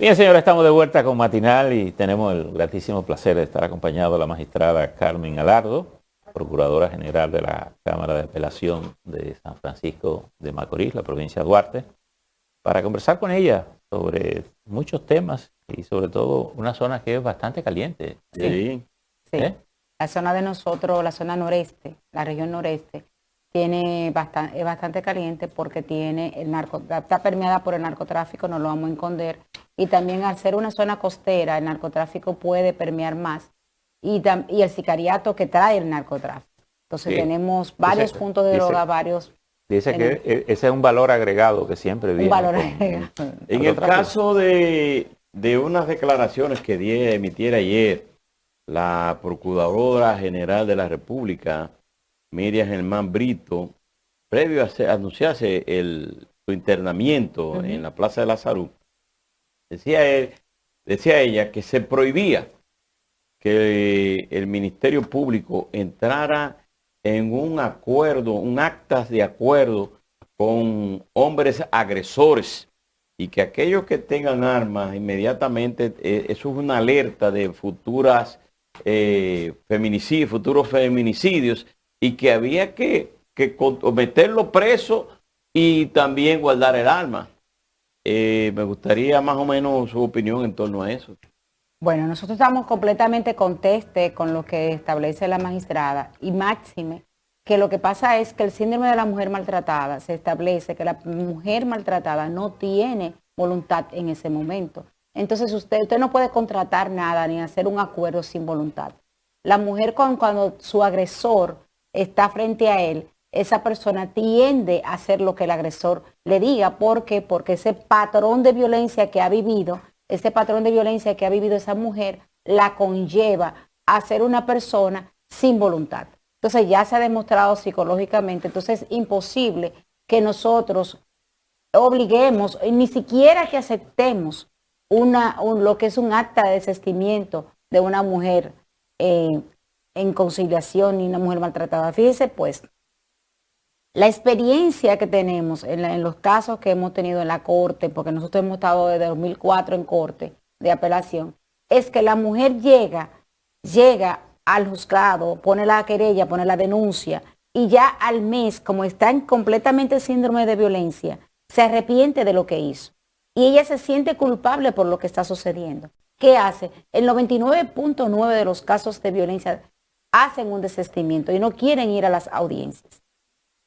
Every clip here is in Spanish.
Bien, señores, estamos de vuelta con Matinal y tenemos el gratísimo placer de estar acompañado de la magistrada Carmen Alardo, Procuradora General de la Cámara de Apelación de San Francisco de Macorís, la provincia de Duarte, para conversar con ella sobre muchos temas y sobre todo una zona que es bastante caliente. Sí, sí. ¿Eh? La zona de nosotros, la zona noreste, la región noreste, es bastante caliente porque tiene está permeada por el narcotráfico, no lo vamos a esconder. Y también al ser una zona costera, el narcotráfico puede permear más. Y el sicariato que trae el narcotráfico. Entonces tenemos varios puntos de droga, varios... Dice que ese es un valor agregado que siempre viene. Un valor agregado. En el caso de unas declaraciones que emitiera ayer la Procuradora General de la República, Miriam Germán Brito, previo a anunciarse su internamiento en la Plaza de la Salud, decía ella que se prohibía que el Ministerio Público entrara en un acuerdo, un acta de acuerdo con hombres agresores y que aquellos que tengan armas inmediatamente, eso es una alerta de futuros feminicidios y que había que meterlo preso y también guardar el arma. Me gustaría más o menos su opinión en torno a eso. Bueno, nosotros estamos completamente contestes con lo que establece la magistrada y máxime que lo que pasa es que el síndrome de la mujer maltratada se establece que la mujer maltratada no tiene voluntad en ese momento. Entonces usted no puede contratar nada ni hacer un acuerdo sin voluntad. La mujer cuando su agresor está frente a él, esa persona tiende a hacer lo que el agresor le diga. ¿Por qué? Porque ese patrón de violencia que ha vivido, esa mujer, la conlleva a ser una persona sin voluntad. Entonces ya se ha demostrado psicológicamente, entonces es imposible que nosotros obliguemos, ni siquiera que aceptemos lo que es un acta de desistimiento de una mujer en conciliación y una mujer maltratada. Fíjese pues, la experiencia que tenemos en los casos que hemos tenido en la corte, porque nosotros hemos estado desde 2004 en corte de apelación, es que la mujer llega al juzgado, pone la querella, pone la denuncia, y ya al mes, como está en completamente síndrome de violencia, se arrepiente de lo que hizo. Y ella se siente culpable por lo que está sucediendo. ¿Qué hace? El 99.9 de los casos de violencia hacen un desistimiento y no quieren ir a las audiencias.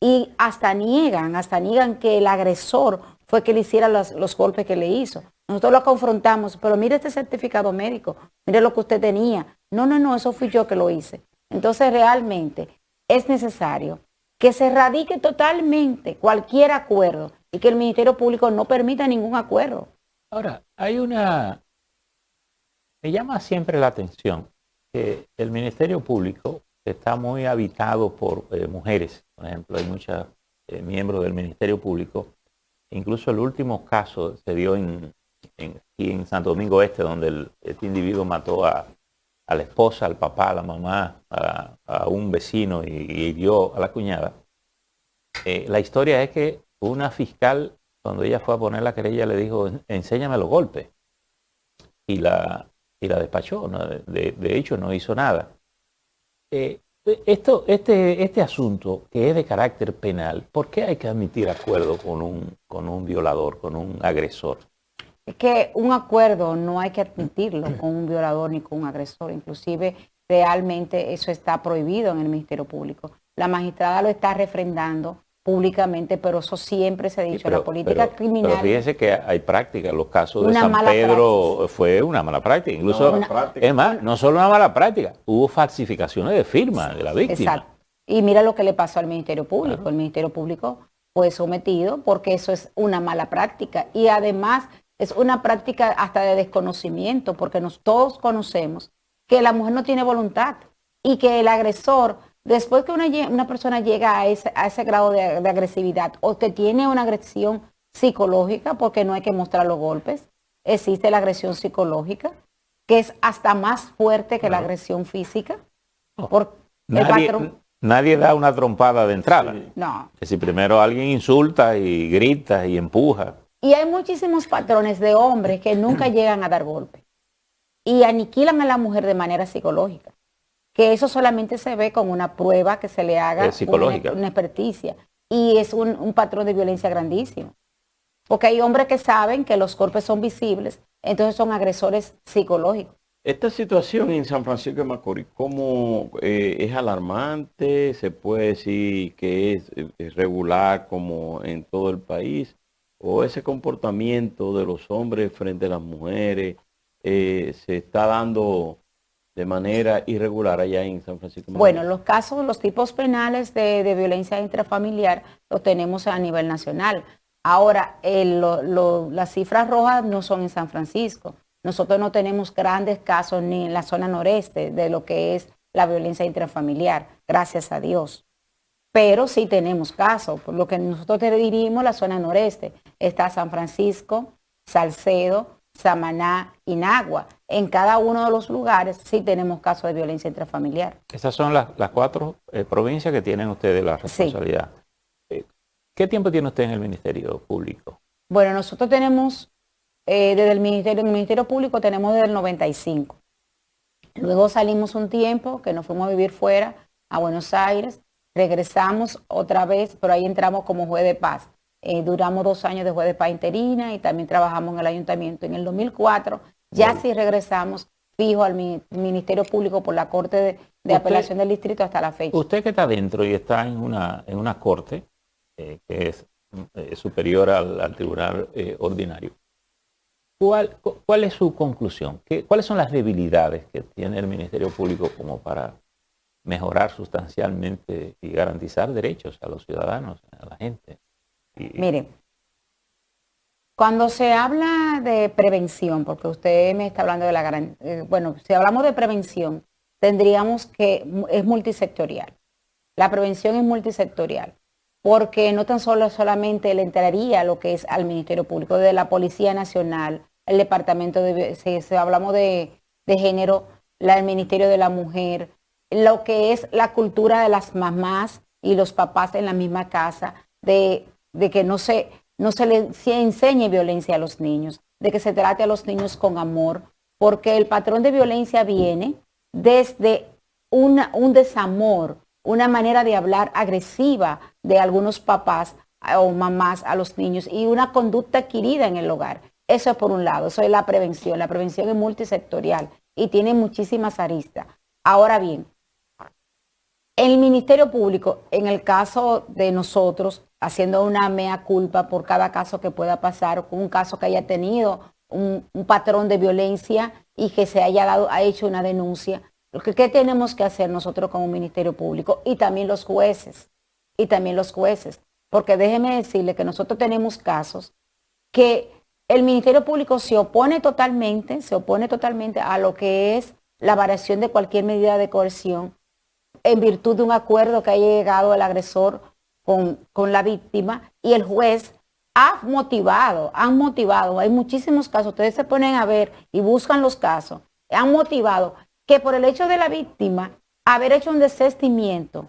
Y hasta niegan que el agresor fue que le hiciera los golpes que le hizo. Nosotros lo confrontamos, pero mire este certificado médico, mire lo que usted tenía. No, eso fui yo que lo hice. Entonces realmente es necesario que se radique totalmente cualquier acuerdo y que el Ministerio Público no permita ningún acuerdo. Ahora, me llama siempre la atención que el Ministerio Público está muy habitado por mujeres. Por ejemplo, hay muchos miembros del Ministerio Público. Incluso el último caso se dio aquí en Santo Domingo Este, donde este individuo mató a la esposa, al papá, a la mamá, a un vecino y hirió a la cuñada. La historia es que una fiscal, cuando ella fue a poner la querella, le dijo, enséñame los golpes. Y la despachó, ¿no? De hecho, no hizo nada. Este asunto que es de carácter penal, ¿por qué hay que admitir acuerdo con un violador, con un agresor? Es que un acuerdo no hay que admitirlo con un violador ni con un agresor. Inclusive, realmente eso está prohibido en el Ministerio Público. La magistrada lo está refrendando públicamente, pero eso siempre se ha dicho. La política criminal... Pero fíjese que hay prácticas. Los casos de San Pedro fue una mala práctica. Incluso, es más, no solo una mala práctica, hubo falsificaciones de firma de la víctima. Exacto. Y mira lo que le pasó al Ministerio Público. Claro. El Ministerio Público fue sometido porque eso es una mala práctica. Y además es una práctica hasta de desconocimiento, porque todos conocemos que la mujer no tiene voluntad y que el agresor... Después que una persona llega a ese grado de agresividad o que tiene una agresión psicológica, porque no hay que mostrar los golpes, existe la agresión psicológica, que es hasta más fuerte que la agresión física. Nadie da una trompada de entrada. Sí. No. Que si primero alguien insulta y grita y empuja. Y hay muchísimos patrones de hombres que nunca llegan a dar golpe y aniquilan a la mujer de manera psicológica, que eso solamente se ve con una prueba que se le haga psicológica. una experticia, y es un patrón de violencia grandísimo, porque hay hombres que saben que los golpes son visibles, entonces son agresores psicológicos. Esta situación en San Francisco de Macorís, ¿cómo es alarmante? ¿Se puede decir que es regular como en todo el país? ¿O ese comportamiento de los hombres frente a las mujeres se está dando de manera irregular allá en San Francisco de Macorís? Bueno, los casos, los tipos penales de violencia intrafamiliar los tenemos a nivel nacional. Ahora, las cifras rojas no son en San Francisco. Nosotros no tenemos grandes casos ni en la zona noreste de lo que es la violencia intrafamiliar, gracias a Dios. Pero sí tenemos casos, por lo que nosotros te dirigimos la zona noreste. Está San Francisco, Salcedo, Samaná y Nagua. En cada uno de los lugares sí tenemos casos de violencia intrafamiliar. Esas son las 4 provincias que tienen ustedes la responsabilidad. Sí. ¿Qué tiempo tiene usted en el Ministerio Público? Bueno, nosotros tenemos, desde el Ministerio Público tenemos desde el 95. Luego salimos un tiempo que nos fuimos a vivir fuera, a Buenos Aires. Regresamos otra vez, pero ahí entramos como juez de paz. Duramos 2 años de juez de paz interina y también trabajamos en el ayuntamiento. En el 2004 ya sí regresamos fijo al Ministerio Público por la Corte de Apelación del Distrito hasta la fecha. Usted que está dentro y está en una corte que es superior al tribunal ordinario, ¿cuál es su conclusión? ¿Cuáles son las debilidades que tiene el Ministerio Público como para mejorar sustancialmente y garantizar derechos a los ciudadanos, a la gente? Mire, cuando se habla de prevención, porque usted me está hablando de la garantía, bueno, si hablamos de prevención, tendríamos que, es multisectorial. La prevención es multisectorial, porque no tan solamente le entraría lo que es al Ministerio Público, de la Policía Nacional, el Departamento de, si hablamos de género, el Ministerio de la Mujer, lo que es la cultura de las mamás y los papás en la misma casa, de que no se les enseñe violencia a los niños, de que se trate a los niños con amor, porque el patrón de violencia viene desde un desamor, una manera de hablar agresiva de algunos papás o mamás a los niños y una conducta adquirida en el hogar. Eso es por un lado, eso es la prevención. La prevención es multisectorial y tiene muchísimas aristas. Ahora bien, el Ministerio Público, en el caso de nosotros, haciendo una mea culpa por cada caso que pueda pasar, un caso que haya tenido un patrón de violencia y que se ha hecho una denuncia, ¿qué tenemos que hacer nosotros como Ministerio Público? Y también los jueces, porque déjeme decirle que nosotros tenemos casos que el Ministerio Público se opone totalmente a lo que es la variación de cualquier medida de coerción en virtud de un acuerdo que haya llegado el agresor con la víctima, y el juez han motivado, hay muchísimos casos, ustedes se ponen a ver y buscan los casos, han motivado que por el hecho de la víctima haber hecho un desistimiento,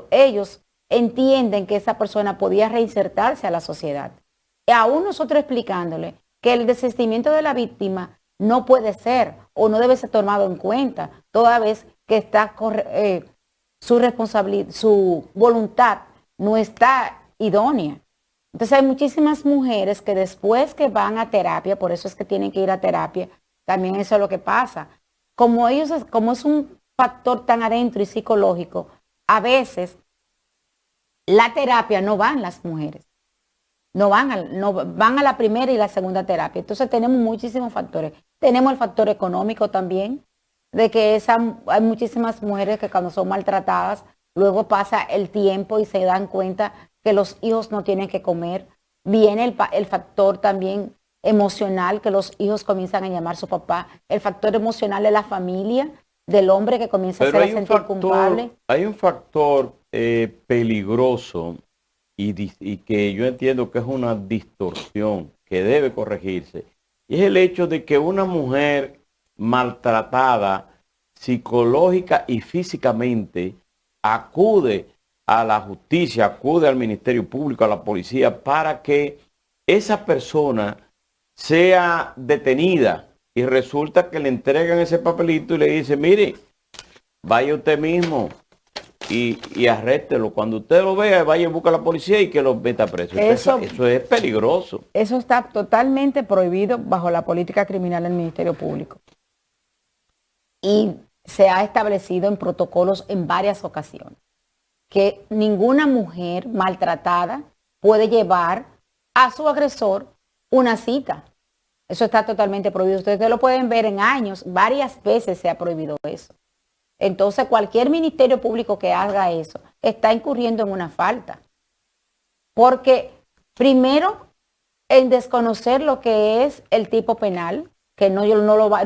ellos entienden que esa persona podía reinsertarse a la sociedad. Y aún nosotros explicándole que el desistimiento de la víctima no puede ser o no debe ser tomado en cuenta, toda vez que está su responsabilidad, su voluntad no está idónea. Entonces hay muchísimas mujeres que después que van a terapia, por eso es que tienen que ir a terapia, también eso es lo que pasa. Como es un factor tan adentro y psicológico, a veces la terapia no van las mujeres. No van a la primera y la segunda terapia. Entonces tenemos muchísimos factores. Tenemos el factor económico también, de que hay muchísimas mujeres que cuando son maltratadas, luego pasa el tiempo y se dan cuenta que los hijos no tienen que comer. Viene el factor también emocional, que los hijos comienzan a llamar a su papá. El factor emocional de la familia, del hombre que comienza a sentir culpable. Hay un factor peligroso y que yo entiendo que es una distorsión que debe corregirse. Y es el hecho de que una mujer maltratada psicológica y físicamente acude a la justicia, acude al Ministerio Público, a la policía, para que esa persona sea detenida y resulta que le entregan ese papelito y le dicen, mire, vaya usted mismo y arréstelo. Cuando usted lo vea, vaya y busca a la policía y que lo meta preso. Eso es peligroso. Eso está totalmente prohibido bajo la política criminal del Ministerio Público. Y se ha establecido en protocolos en varias ocasiones que ninguna mujer maltratada puede llevar a su agresor una cita. Eso está totalmente prohibido. Ustedes lo pueden ver en años, varias veces se ha prohibido eso. Entonces, cualquier ministerio público que haga eso está incurriendo en una falta. Porque, primero, en desconocer lo que es el tipo penal, que no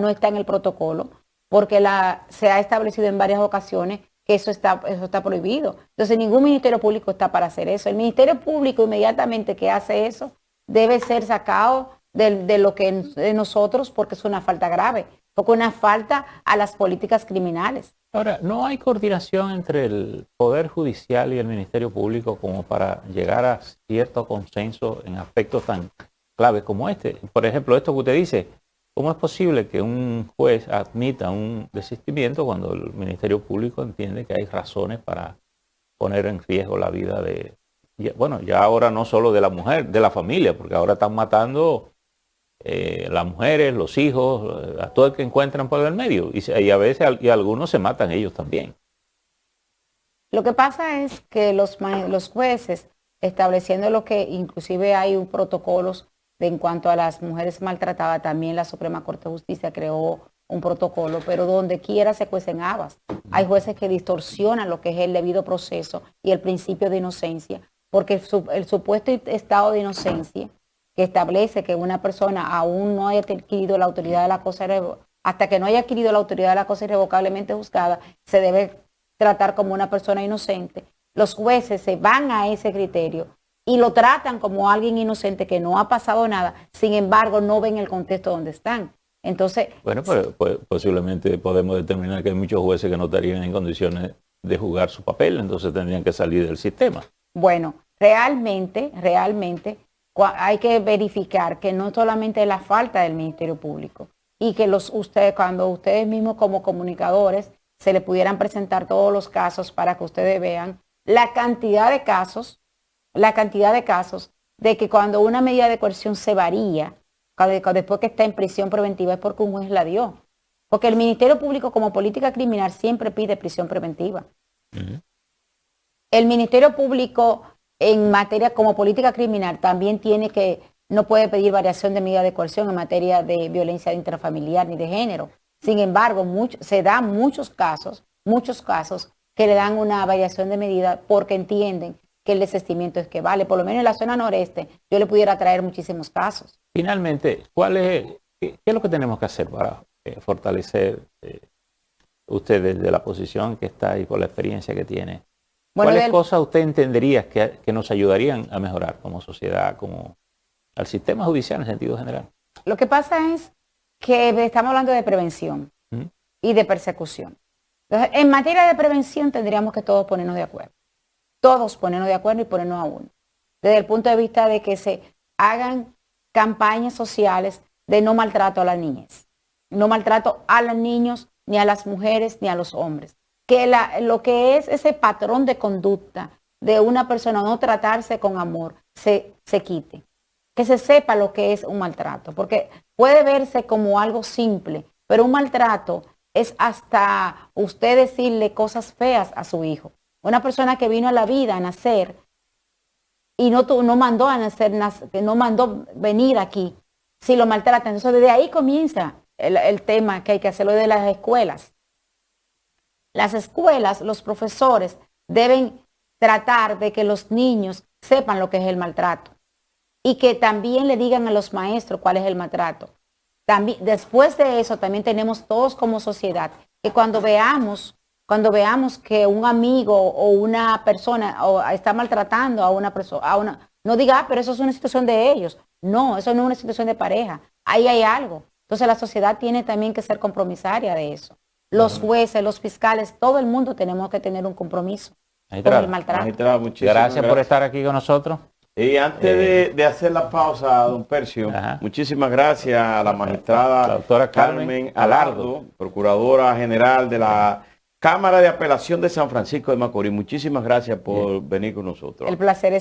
está en el protocolo, porque se ha establecido en varias ocasiones que eso está prohibido. Entonces, ningún ministerio público está para hacer eso. El ministerio público, inmediatamente que hace eso, debe ser sacado de lo que de nosotros, porque es una falta grave, porque es una falta a las políticas criminales. Ahora, ¿no hay coordinación entre el Poder Judicial y el Ministerio Público como para llegar a cierto consenso en aspectos tan claves como este? Por ejemplo, esto que usted dice, ¿cómo es posible que un juez admita un desistimiento cuando el Ministerio Público entiende que hay razones para poner en riesgo la vida de, bueno, ya ahora no solo de la mujer, de la familia, porque ahora están matando las mujeres, los hijos, a todo el que encuentran por el medio, y a veces algunos se matan ellos también. Lo que pasa es que los jueces, estableciendo lo que inclusive hay un protocolos en cuanto a las mujeres maltratadas, también la Suprema Corte de Justicia creó un protocolo, pero donde quiera se cuecen habas. Hay jueces que distorsionan lo que es el debido proceso y el principio de inocencia, porque el supuesto estado de inocencia que establece que una persona aún no haya adquirido la autoridad de la cosa hasta que no haya adquirido la autoridad de la cosa irrevocablemente juzgada, se debe tratar como una persona inocente. Los jueces se van a ese criterio y lo tratan como alguien inocente que no ha pasado nada, sin embargo no ven el contexto donde están. Entonces, bueno, pues posiblemente podemos determinar que hay muchos jueces que no estarían en condiciones de jugar su papel, entonces tendrían que salir del sistema. Bueno, realmente hay que verificar que no solamente es la falta del Ministerio Público y que cuando ustedes mismos como comunicadores se le pudieran presentar todos los casos para que ustedes vean la cantidad de casos de que cuando una medida de coerción se varía, después que está en prisión preventiva, es porque un juez la dio. Porque el Ministerio Público como política criminal siempre pide prisión preventiva. El Ministerio Público en materia como política criminal también no puede pedir variación de medida de coerción en materia de violencia intrafamiliar ni de género. Sin embargo, se dan muchos casos que le dan una variación de medida porque entienden que el desistimiento es que vale. Por lo menos en la zona noreste yo le pudiera traer muchísimos casos. Finalmente, ¿qué es lo que tenemos que hacer para fortalecer usted desde la posición que está y con la experiencia que tiene? Bueno, ¿cuáles cosas usted entendería que nos ayudarían a mejorar como sociedad, como al sistema judicial en sentido general? Lo que pasa es que estamos hablando de prevención y de persecución. Entonces, en materia de prevención tendríamos que todos ponernos de acuerdo. Todos ponernos de acuerdo y ponernos a uno. Desde el punto de vista de que se hagan campañas sociales de no maltrato a las niñas. No maltrato a los niños, ni a las mujeres, ni a los hombres. Que lo que es ese patrón de conducta de una persona no tratarse con amor se quite. Que se sepa lo que es un maltrato. Porque puede verse como algo simple, pero un maltrato es hasta usted decirle cosas feas a su hijo. Una persona que vino a la vida a nacer y no mandó a nacer, no mandó venir aquí, si lo maltratan. Entonces desde ahí comienza el tema que hay que hacerlo de las escuelas. Las escuelas, los profesores deben tratar de que los niños sepan lo que es el maltrato y que también le digan a los maestros cuál es el maltrato. También, después de eso, también tenemos todos como sociedad que cuando veamos que un amigo o una persona está maltratando a una persona, no diga, pero eso es una situación de ellos. No, eso no es una situación de pareja. Ahí hay algo. Entonces la sociedad tiene también que ser compromisaria de eso. Los jueces, los fiscales, todo el mundo tenemos que tener un compromiso Magistrada, el maltrato. Magistrada, muchísimas gracias por estar aquí con nosotros. Y antes de hacer la pausa, don Percio, Ajá. muchísimas gracias a la magistrada La doctora Carmen Alardo, Procuradora General de la Cámara de Apelación de San Francisco de Macorís. Muchísimas gracias por venir con nosotros. El placer es